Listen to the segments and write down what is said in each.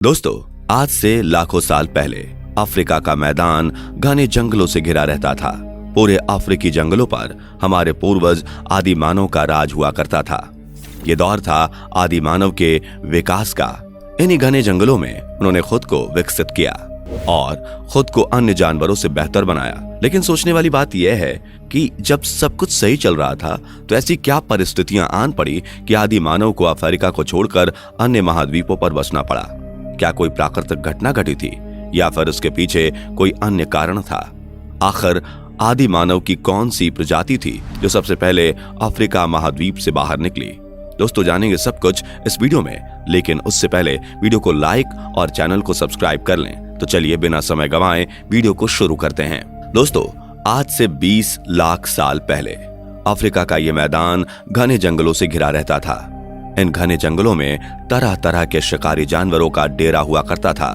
दोस्तों, आज से लाखों साल पहले अफ्रीका का मैदान घने जंगलों से घिरा रहता था। पूरे अफ्रीकी जंगलों पर हमारे पूर्वज आदि मानव का राज हुआ करता था। ये दौर था आदि मानव के विकास का। इन्हीं घने जंगलों में उन्होंने खुद को विकसित किया और खुद को अन्य जानवरों से बेहतर बनाया। लेकिन सोचने वाली बात यह है कि जब सब कुछ सही चल रहा था तो ऐसी क्या परिस्थितियां आन पड़ी कि आदि मानव को अफ्रीका को छोड़कर अन्य महाद्वीपों पर बसना पड़ा। क्या कोई प्राकृतिक घटना घटी थी या फिर उसके पीछे कोई अन्य कारण था? आखिर आदि मानव की कौन सी प्रजाति थी जो सबसे पहले अफ्रीका महाद्वीप से बाहर निकली? दोस्तों, जानेंगे सब कुछ इस वीडियो में, लेकिन उससे पहले वीडियो को लाइक और चैनल को सब्सक्राइब कर लें। तो चलिए बिना समय गंवाए वीडियो को शुरू करते हैं। दोस्तों, आज से 20 लाख साल पहले अफ्रीका का यह मैदान घने जंगलों से घिरा रहता था। इन घने जंगलों में तरह तरह के शिकारी जानवरों का डेरा हुआ करता था।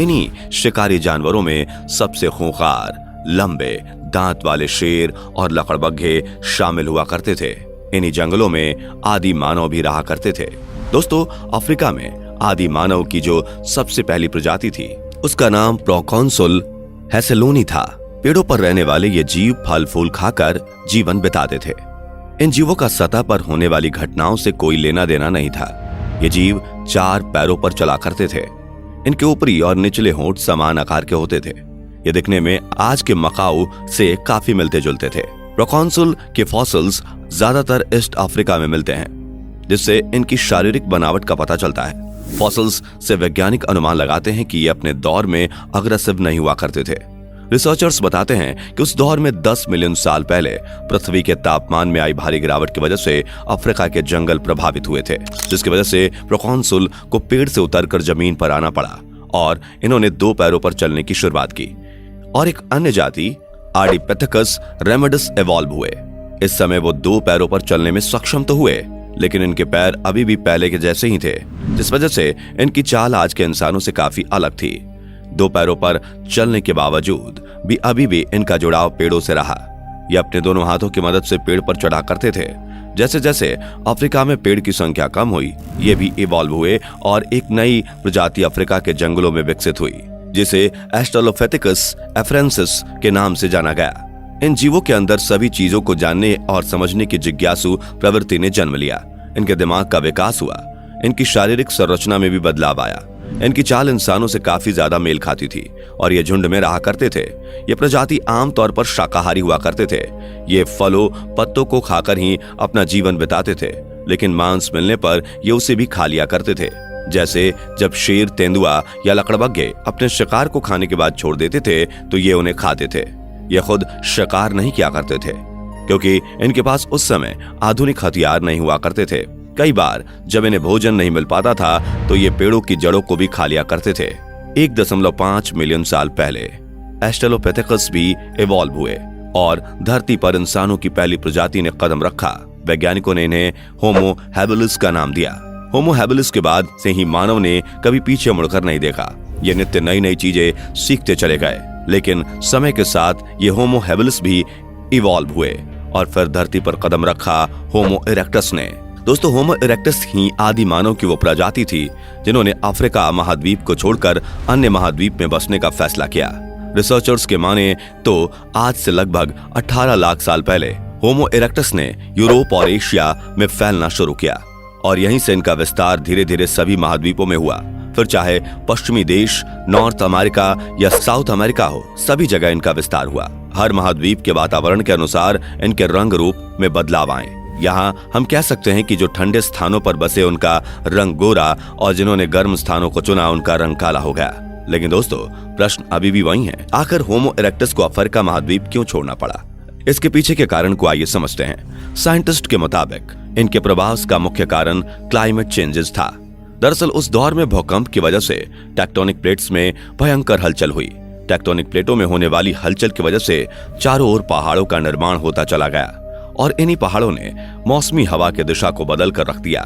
इन्हीं शिकारी जानवरों में सबसे खूंखार, लंबे दांत वाले शेर और लकड़बग्घे शामिल हुआ करते थे। इन्हीं जंगलों में आदि मानव भी रहा करते थे। दोस्तों, अफ्रीका में आदि मानव की जो सबसे पहली प्रजाति थी उसका नाम प्रोकॉन्सुल हेसेलोनी था। पेड़ों पर रहने वाले ये जीव फल फूल खाकर जीवन बिताते थे। इन जीवों का सतह पर होने वाली घटनाओं से कोई लेना देना नहीं था। ये जीव 4 पैरों पर चला करते थे। इनके ऊपरी और निचले होंठ समान आकार के होते थे। ये दिखने में आज के मकाऊ से काफी मिलते जुलते थे। प्रोकॉन्सुल के फॉसिल्स ज्यादातर ईस्ट अफ्रीका में मिलते हैं, जिससे इनकी शारीरिक बनावट का पता चलता है। फॉसिल्स से वैज्ञानिक अनुमान लगाते हैं कि ये अपने दौर में अग्रेसिव नहीं हुआ करते थे। रिसर्चर्स बताते हैं कि उस दौर में 10 मिलियन साल पहले पृथ्वी के तापमान में आई भारी गिरावट की वजह से अफ्रीका के जंगल प्रभावित हुए थे, जिसकी वजह से प्रोकॉन्सुल को पेड़ से उतरकर जमीन पर आना पड़ा और इन्होंने 2 पैरों पर चलने की शुरुआत की। और एक अन्य जाति आर्डिपिथेकस रेमेडिस इवॉल्व हुए। इस समय वो 2 पैरों पर चलने में सक्षम तो हुए, लेकिन इनके पैर अभी भी पहले के जैसे ही थे, जिस वजह से इनकी चाल आज के इंसानों से काफी अलग थी। 2 पैरों पर चलने के बावजूद भी अभी भी इनका जुड़ाव पेड़ों से रहा। ये अपने दोनों हाथों की मदद से पेड़ पर चढ़ा करते थे। जैसे जैसे अफ्रीका में पेड़ की संख्या कम हुई, ये भी इवॉल्व हुए और एक नई प्रजाति अफ्रीका के जंगलों में विकसित हुई, जिसे ऑस्ट्रेलोपिथेकस एफ्रेंसिस के नाम से जाना गया। इन जीवों के अंदर सभी चीजों को जानने और समझने की जिज्ञासु प्रवृत्ति ने जन्म लिया। इनके दिमाग का विकास हुआ। इनकी शारीरिक संरचना में भी बदलाव आया। इनकी चाल इंसानों से काफी ज्यादा मेल खाती थी और ये झुंड में रहा करते थे। ये प्रजाति आमतौर पर शाकाहारी हुआ करते थे। ये फलों पत्तों को खाकर ही अपना जीवन बिताते थे, लेकिन मांस मिलने पर ये उसे भी खा लिया करते थे। जैसे जब शेर, तेंदुआ या लकड़बग्घे अपने शिकार को खाने के बाद छोड़ देते थे तो ये उन्हें खाते थे। ये खुद शिकार नहीं किया करते थे, क्योंकि इनके पास उस समय आधुनिक हथियार नहीं हुआ करते थे। कई बार जब इन्हें भोजन नहीं मिल पाता था तो ये पेड़ों की जड़ों को भी खा लिया करते थे। 1.5 मिलियन साल पहले ऑस्ट्रेलोपिथेकस भी इवॉल्व हुए और धरती पर इंसानों की पहली प्रजाति ने कदम रखा। वैज्ञानिकों ने इन्हें होमो हैबिलिस का नाम दिया। होमो हैबिलिस के बाद से ही मानव ने कभी पीछे मुड़कर नहीं देखा। ये नित्य नई नई चीजें सीखते चले गए, लेकिन समय के साथ ये होमो हैबिलिस भी इवॉल्व हुए और फिर धरती पर कदम रखा होमो इरेक्टस ने। दोस्तों, होमो इरेक्टस ही आदि मानव की वो प्रजाति थी जिन्होंने अफ्रीका महाद्वीप को छोड़कर अन्य महाद्वीप में बसने का फैसला किया। रिसर्चर्स के माने तो आज से लगभग 18 लाख साल पहले होमो इरेक्टस ने यूरोप और एशिया में फैलना शुरू किया और यहीं से इनका विस्तार धीरे धीरे सभी महाद्वीपों में हुआ। फिर चाहे पश्चिमी देश, नॉर्थ अमेरिका या साउथ अमेरिका हो, सभी जगह इनका विस्तार हुआ। हर महाद्वीप के वातावरण के अनुसार इनके रंग रूप में बदलाव आए। यहाँ हम कह सकते हैं कि जो ठंडे स्थानों पर बसे उनका रंग गोरा और जिन्होंने गर्म स्थानों को चुना उनका रंग काला हो गया। लेकिन दोस्तों, प्रश्न अभी भी वही है, आखिर होमो इरेक्टस को अफ्रीका महाद्वीप क्यों छोड़ना पड़ा? इसके पीछे के कारण को आइए समझते हैं। साइंटिस्ट के मुताबिक इनके प्रभाव का मुख्य कारण क्लाइमेट चेंजेस था। दरअसल उस दौर में भूकंप की वजह से टेक्टोनिक प्लेट्स में भयंकर हलचल हुई। टेक्टोनिक प्लेटों में होने वाली हलचल की वजह से चारों ओर पहाड़ों का निर्माण होता चला गया और इन्हीं पहाड़ों ने मौसमी हवा की दिशा को बदल कर रख दिया।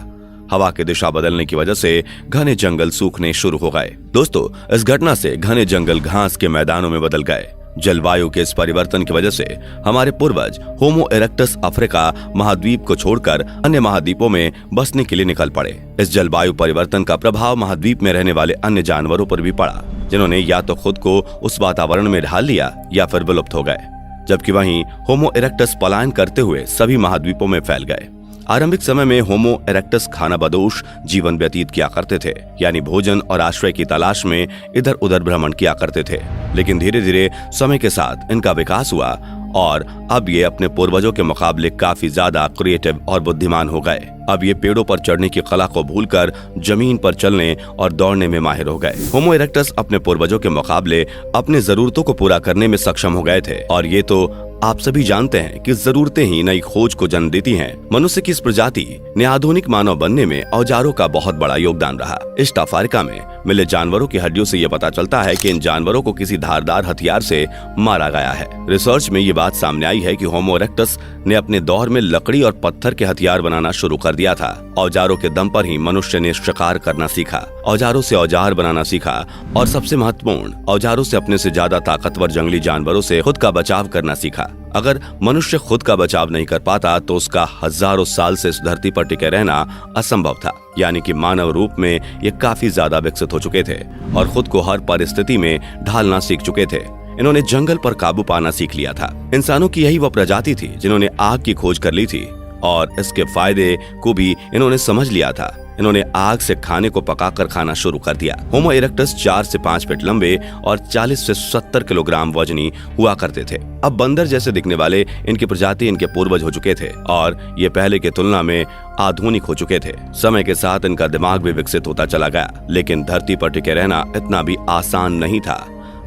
हवा की दिशा बदलने की वजह से घने जंगल सूखने शुरू हो गए। दोस्तों, इस घटना से घने जंगल घास के मैदानों में बदल गए जलवायु के इस परिवर्तन की वजह से हमारे पूर्वज होमो इरेक्टस अफ्रीका महाद्वीप को छोड़कर अन्य महाद्वीपों में बसने के लिए निकल पड़े। इस जलवायु परिवर्तन का प्रभाव महाद्वीप में रहने वाले अन्य जानवरों पर भी पड़ा, जिन्होंने या तो खुद को उस वातावरण में ढाल लिया या फिर विलुप्त हो गए, जबकि वहीं होमो इरेक्टस पलायन करते हुए सभी महाद्वीपों में फैल गए। आरंभिक समय में होमो इरेक्टस खानाबदोश जीवन व्यतीत किया करते थे, यानी भोजन और आश्रय की तलाश में इधर उधर भ्रमण किया करते थे। लेकिन धीरे धीरे समय के साथ इनका विकास हुआ और अब ये अपने पूर्वजों के मुकाबले काफी ज्यादा क्रिएटिव और बुद्धिमान हो गए। अब ये पेड़ों पर चढ़ने की कला को भूलकर जमीन पर चलने और दौड़ने में माहिर हो गए। होमो इरेक्टस अपने पूर्वजों के मुकाबले अपनी जरूरतों को पूरा करने में सक्षम हो गए थे, और ये तो आप सभी जानते हैं कि जरूरतें ही नई खोज को जन्म देती हैं। मनुष्य की इस प्रजाति ने आधुनिक मानव बनने में औजारों का बहुत बड़ा योगदान रहा। ईस्ट अफ्रीका में मिले जानवरों की हड्डियों से यह पता चलता है कि इन जानवरों को किसी धारदार हथियार से मारा गया है। रिसर्च में ये बात सामने आई है कि होमो इरेक्टस ने अपने दौर में लकड़ी और पत्थर के हथियार बनाना शुरू कर दिया था। औजारों के दम पर ही मनुष्य ने शिकार करना सीखा, औजारों से औजार बनाना सीखा, और सबसे महत्वपूर्ण, औजारों से अपने से ज्यादा ताकतवर जंगली जानवरों से खुद का बचाव करना सीखा। अगर मनुष्य खुद का बचाव नहीं कर पाता तो उसका हजारों साल से इस धरती पर टिके रहना असंभव था। यानी कि मानव रूप में ये काफी ज्यादा विकसित हो चुके थे और खुद को हर परिस्थिति में ढालना सीख चुके थे। इन्होंने जंगल पर काबू पाना सीख लिया था। इंसानों की यही वो प्रजाति थी जिन्होंने आग की खोज कर ली थी और इसके फायदे को भी इन्होंने समझ लिया था। इन्होंने आग से खाने को पकाकर खाना शुरू कर दिया। होमो इरेक्टस 4 से 5 फीट लंबे और 40 से 70 किलोग्राम वजनी हुआ करते थे। अब बंदर जैसे दिखने वाले इनकी प्रजाति इनके पूर्वज हो चुके थे और ये पहले की तुलना में आधुनिक हो चुके थे। समय के साथ इनका दिमाग भी विकसित होता चला गया, लेकिन धरती पर टिके रहना इतना भी आसान नहीं था।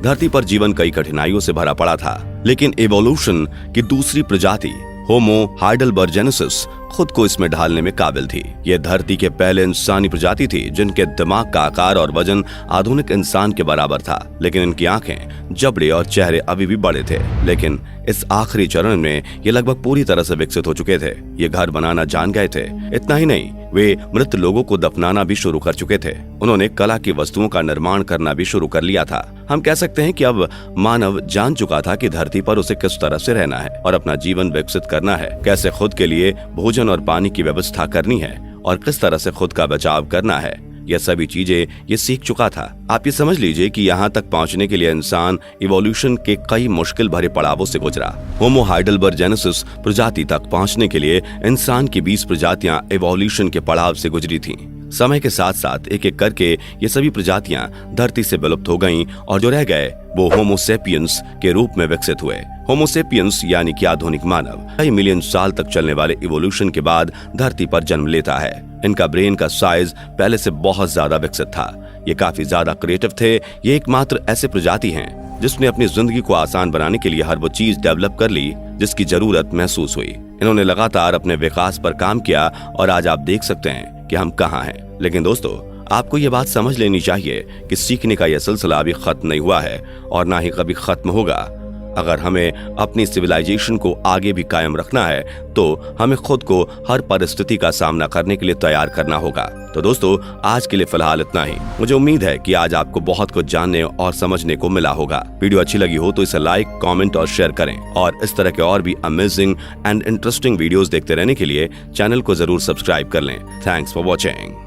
धरती पर जीवन कई कठिनाइयों से भरा पड़ा था, लेकिन इवोल्यूशन की दूसरी प्रजाति होमो हाइडेलबर्जेनेसिस खुद को इसमें ढालने में काबिल थी। ये धरती के पहले इंसानी प्रजाति थी जिनके दिमाग का आकार और वजन आधुनिक इंसान के बराबर था, लेकिन इनकी आंखें, जबड़े और चेहरे अभी भी बड़े थे। लेकिन इस आखिरी चरण में ये लगभग पूरी तरह से विकसित हो चुके थे। ये घर बनाना जान गए थे। इतना ही नहीं, वे मृत लोगों को दफनाना भी शुरू कर चुके थे। उन्होंने कला की वस्तुओं का निर्माण करना भी शुरू कर लिया था। हम कह सकते हैं कि अब मानव जान चुका था कि धरती पर उसे किस तरह से रहना है और अपना जीवन विकसित करना है, कैसे खुद के लिए भोजन और पानी की व्यवस्था करनी है और किस तरह से खुद का बचाव करना है। यह सभी चीजें ये सीख चुका था। आप ये समझ लीजिए कि यहाँ तक पहुँचने के लिए इंसान इवोल्यूशन के कई मुश्किल भरे पड़ावों से गुजरा। होमो हाइडेलबर्जेनेसिस प्रजाति तक पहुँचने के लिए इंसान की 20 प्रजातियां इवोल्यूशन के पड़ाव से गुजरी थीं। समय के साथ साथ एक एक करके ये सभी प्रजातियां धरती से विलुप्त हो गईं और जो रह गए वो होमो सेपियंस के रूप में विकसित हुए। होमो सेपियंस यानी कि आधुनिक मानव कई मिलियन साल तक चलने वाले इवोल्यूशन के बाद धरती पर जन्म लेता है। इनका ब्रेन का साइज पहले से बहुत ज्यादा विकसित था। ये काफी ज्यादा क्रिएटिव थे। ये एकमात्र ऐसे प्रजाति हैं जिसने अपनी जिंदगी को आसान बनाने के लिए हर वो चीज डेवलप कर ली जिसकी जरूरत महसूस हुई। इन्होंने लगातार अपने विकास पर काम किया और आज आप देख सकते हैं कि हम कहाँ हैं। लेकिन दोस्तों, आपको ये बात समझ लेनी चाहिए कि सीखने का यह सिलसिला अभी खत्म नहीं हुआ है और ना ही कभी खत्म होगा। अगर हमें अपनी सिविलाइजेशन को आगे भी कायम रखना है तो हमें खुद को हर परिस्थिति का सामना करने के लिए तैयार करना होगा। तो दोस्तों, आज के लिए फिलहाल इतना ही। मुझे उम्मीद है कि आज आपको बहुत कुछ जानने और समझने को मिला होगा। वीडियो अच्छी लगी हो तो इसे लाइक, कमेंट और शेयर करें और इस तरह के और भी अमेजिंग एंड इंटरेस्टिंग वीडियोस देखते रहने के लिए चैनल को जरूर सब्सक्राइब कर लें। Thanks for watching.